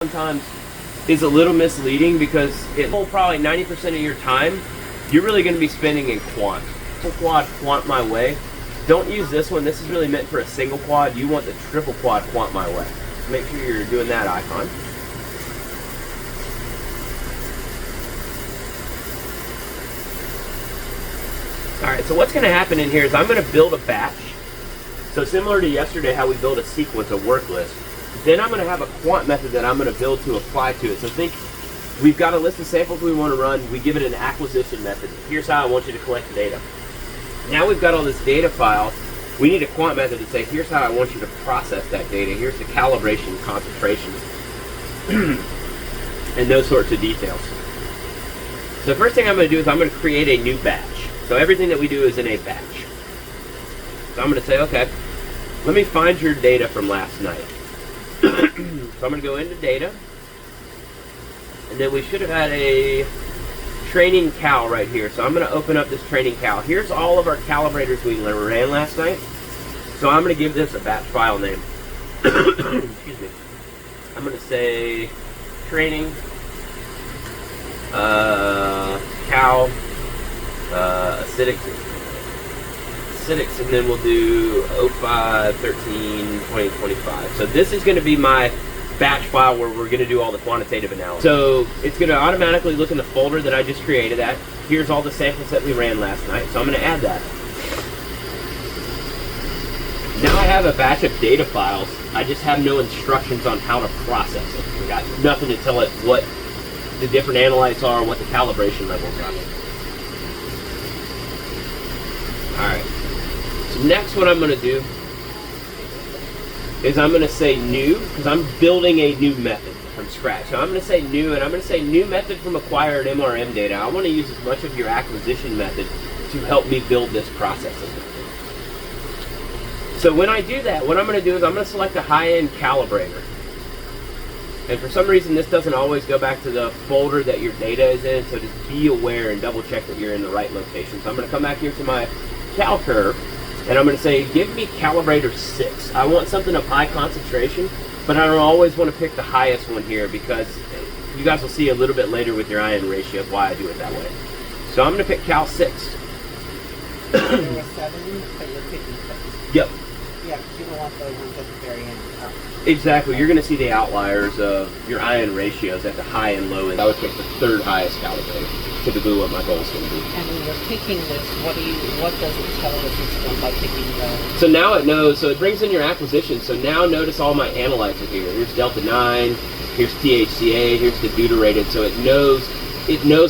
sometimes is a little misleading because it will probably 90% of your time you're really going to be spending in Quant. Quant my way. Don't use this one. This is really meant for a single quad. You want the triple quad Quant my way. So make sure you're doing that icon. Alright, so what's going to happen in here is I'm going to build a batch. So similar to yesterday how we built a sequence, a work list. Then I'm going to have a quant method that I'm going to build to apply to it. So think we've got a list of samples we want to run. We give it an acquisition method. Here's how I want you to collect the data. Now we've got all this data file. We need a quant method to say, here's how I want you to process that data. Here's the calibration, concentration, and those sorts of details. So the first thing I'm going to do is I'm going to create a new batch. So everything that we do is in a batch. So I'm going to say, okay, let me find your data from last night. So I'm going to go into data, and then we should have had a training cal right here. So I'm going to open up this training cal. Here's all of our calibrators we ran last night. So I'm going to give this a batch file name. Excuse me. I'm going to say training cal acidics, and then we'll do 05, 13, 20, 25. So this is going to be my batch file where we're going to do all the quantitative analysis. So it's going to automatically look in the folder that I just created that. Here's all the samples that we ran last night. So I'm going to add that. Now I have a batch of data files. I just have no instructions on how to process it. I got nothing to tell it what the different analytes are, what the calibration levels are. Alright. So next what I'm going to do is I'm going to say new, because I'm building a new method from scratch. So I'm going to say new, and I'm going to say new method from acquired MRM data. I want to use as much of your acquisition method to help me build this processing method. So when I do that, what I'm going to do is I'm going to select a high-end calibrator. And for some reason this doesn't always go back to the folder that your data is in, so just be aware and double check that you're in the right location. So I'm going to come back here to my cal curve, and I'm going to say, give me calibrator 6. I want something of high concentration, but I don't always want to pick the highest one here because you guys will see a little bit later with your ion ratios why I do it that way. So I'm going to pick cal 6. There were 7, but you're picking 6. Yep. Yeah, because you don't want those ones at the very end. Exactly. You're going to see the outliers of your ion ratios at the high and low end. I would pick the third highest calibrator. Typically what my goal is going to be. And when you're picking this, what does it tell the system by picking the... So now it knows, so it brings in your acquisition. So now notice all my analytes are here. Here's delta 9, here's THCA, here's the deuterated. So it knows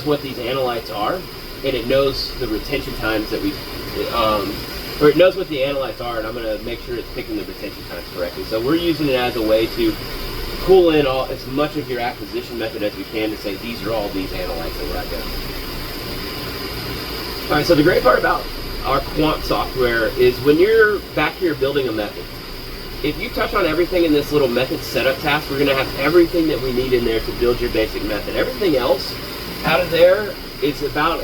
what these analytes are, and it knows the retention times that we, or it knows what the analytes are, and I'm going to make sure it's picking the retention times correctly. So we're using it as a way to pull in as much of your acquisition method as we can to say these are all these analytes that we're identifying. Alright, so the great part about our Quant software is when you're back here building a method, if you touch on everything in this little method setup task, we're going to have everything that we need in there to build your basic method. Everything else out of there is about,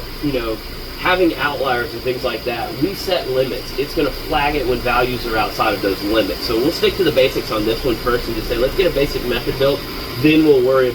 having outliers and things like that. We set limits. It's going to flag it when values are outside of those limits. So we'll stick to the basics on this one first and just say, let's get a basic method built, then we'll worry about